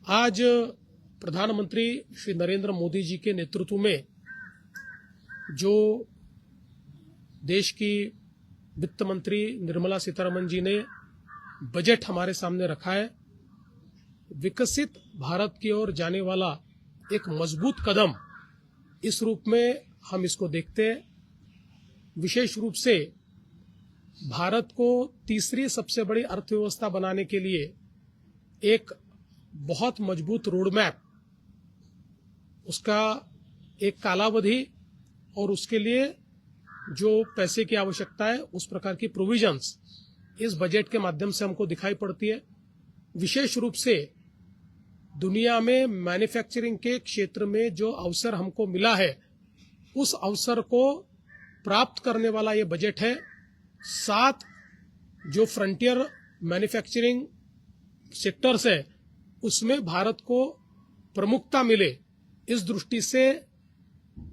आज प्रधानमंत्री श्री नरेंद्र मोदी जी के नेतृत्व में जो देश की वित्त मंत्री निर्मला सीतारमण जी ने बजट हमारे सामने रखा है, विकसित भारत की ओर जाने वाला एक मजबूत कदम, इस रूप में हम इसको देखते हैं। विशेष रूप से भारत को तीसरी सबसे बड़ी अर्थव्यवस्था बनाने के लिए एक बहुत मजबूत रोड मैप, उसका एक कालावधि और उसके लिए जो पैसे की आवश्यकता है उस प्रकार की प्रोविजंस इस बजट के माध्यम से हमको दिखाई पड़ती है। विशेष रूप से दुनिया में मैन्युफैक्चरिंग के क्षेत्र में जो अवसर हमको मिला है, उस अवसर को प्राप्त करने वाला ये बजट है। 7 जो फ्रंटियर मैन्युफैक्चरिंग सेक्टर्स है उसमें भारत को प्रमुखता मिले, इस दृष्टि से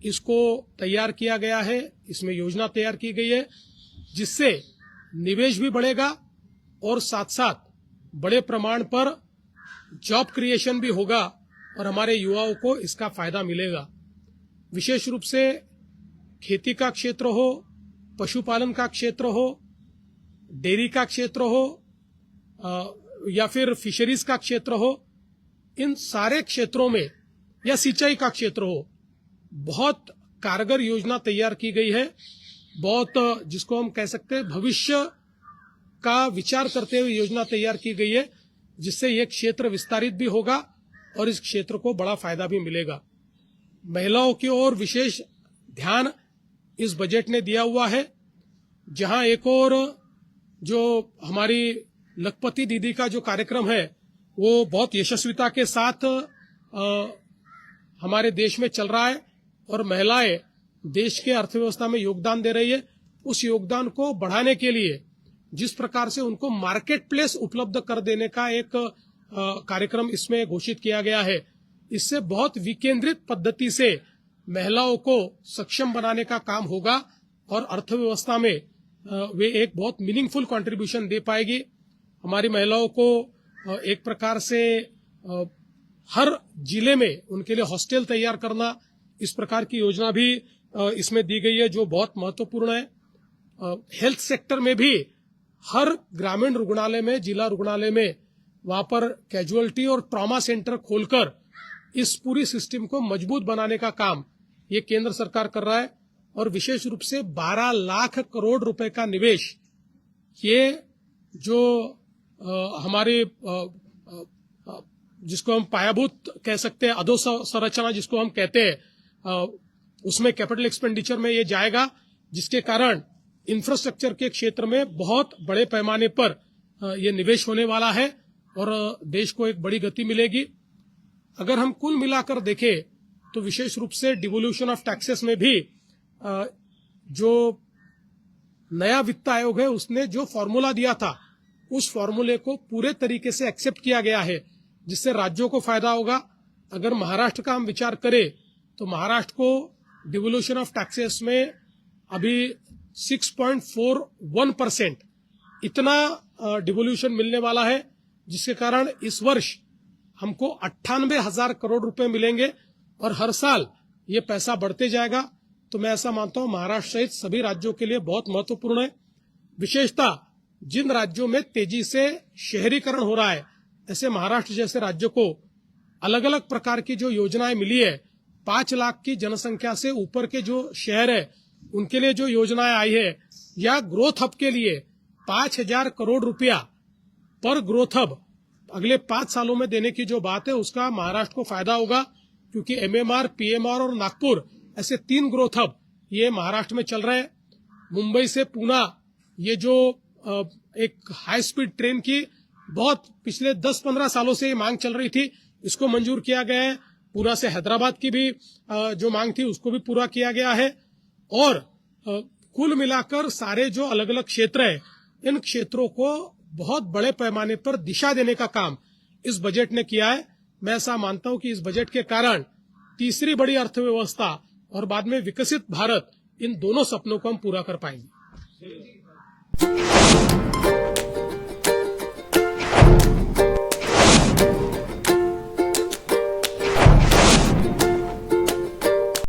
इसको तैयार किया गया है। इसमें योजना तैयार की गई है जिससे निवेश भी बढ़ेगा और साथ साथ बड़े प्रमाण पर जॉब क्रिएशन भी होगा और हमारे युवाओं को इसका फायदा मिलेगा। विशेष रूप से खेती का क्षेत्र हो, पशुपालन का क्षेत्र हो, डेयरी का क्षेत्र हो या फिर फिशरीज का क्षेत्र हो, इन सारे क्षेत्रों में या सिंचाई का क्षेत्र हो, बहुत कारगर योजना तैयार की गई है। बहुत जिसको हम कह सकते हैं भविष्य का विचार करते हुए योजना तैयार की गई है, जिससे यह क्षेत्र विस्तारित भी होगा और इस क्षेत्र को बड़ा फायदा भी मिलेगा। महिलाओं की ओर विशेष ध्यान इस बजट ने दिया हुआ है, जहां एक और जो हमारी लखपति दीदी का जो कार्यक्रम है वो बहुत यशस्विता के साथ हमारे देश में चल रहा है और महिलाएं देश के अर्थव्यवस्था में योगदान दे रही है। उस योगदान को बढ़ाने के लिए जिस प्रकार से उनको मार्केट प्लेस उपलब्ध कर देने का एक कार्यक्रम इसमें घोषित किया गया है, इससे बहुत विकेंद्रित पद्धति से महिलाओं को सक्षम बनाने का काम होगा और अर्थव्यवस्था में वे एक बहुत मीनिंगफुल कंट्रीब्यूशन दे पाएगी। हमारी महिलाओं को एक प्रकार से हर जिले में उनके लिए हॉस्टल तैयार करना, इस प्रकार की योजना भी इसमें दी गई है जो बहुत महत्वपूर्ण है। हेल्थ सेक्टर में भी हर ग्रामीण रुग्णालय में, जिला रुग्णालय में वहां पर कैजुअलिटी और ट्रॉमा सेंटर खोलकर इस पूरी सिस्टम को मजबूत बनाने का काम ये केंद्र सरकार कर रहा है और विशेष रूप से 12 लाख करोड़ रुपए का निवेश, ये जो हमारे जिसको हम पायाभूत कह सकते हैं, अधोसंरचना जिसको हम कहते हैं, उसमें कैपिटल एक्सपेंडिचर में ये जाएगा, जिसके कारण इंफ्रास्ट्रक्चर के क्षेत्र में बहुत बड़े पैमाने पर ये निवेश होने वाला है और देश को एक बड़ी गति मिलेगी। अगर हम कुल मिलाकर देखें तो विशेष रूप से डिवोल्यूशन ऑफ टैक्सेस में भी जो नया वित्त आयोग है उसने जो फॉर्मूला दिया था उस फॉर्मूले को पूरे तरीके से एक्सेप्ट किया गया है, जिससे राज्यों को फायदा होगा। अगर महाराष्ट्र का हम विचार करें तो महाराष्ट्र को डिवोल्यूशन ऑफ टैक्सेस में अभी 6.41% इतना डिवोल्यूशन मिलने वाला है, जिसके कारण इस वर्ष हमको 98,000 करोड़ रुपए मिलेंगे और हर साल ये पैसा बढ़ते जाएगा। तो मैं ऐसा मानता हूं महाराष्ट्र सहित सभी राज्यों के लिए बहुत महत्वपूर्ण है। विशेषता जिन राज्यों में तेजी से शहरीकरण हो रहा है, ऐसे महाराष्ट्र जैसे राज्यों को अलग अलग प्रकार की जो योजनाएं मिली है, 5 लाख की जनसंख्या से ऊपर के जो शहर है उनके लिए जो योजनाएं आई है, या ग्रोथ हब के लिए 5,000 करोड़ रुपया पर ग्रोथ हब अगले 5 सालों में देने की जो बात है, उसका महाराष्ट्र को फायदा होगा, क्योंकि एमएमआर, पीएमआर और नागपुर ऐसे 3 ग्रोथ हब ये महाराष्ट्र में चल रहे हैं। मुंबई से पूना ये जो एक हाई स्पीड ट्रेन की बहुत पिछले 10-15 सालों से ये मांग चल रही थी, इसको मंजूर किया गया है। पूना से हैदराबाद की भी जो मांग थी उसको भी पूरा किया गया है। और कुल मिलाकर सारे जो अलग अलग क्षेत्र है, इन क्षेत्रों को बहुत बड़े पैमाने पर दिशा देने का काम इस बजट ने किया है। मैं ऐसा मानता हूं कि इस बजट के कारण तीसरी बड़ी अर्थव्यवस्था और बाद में विकसित भारत, इन दोनों सपनों को हम पूरा कर पाएंगे।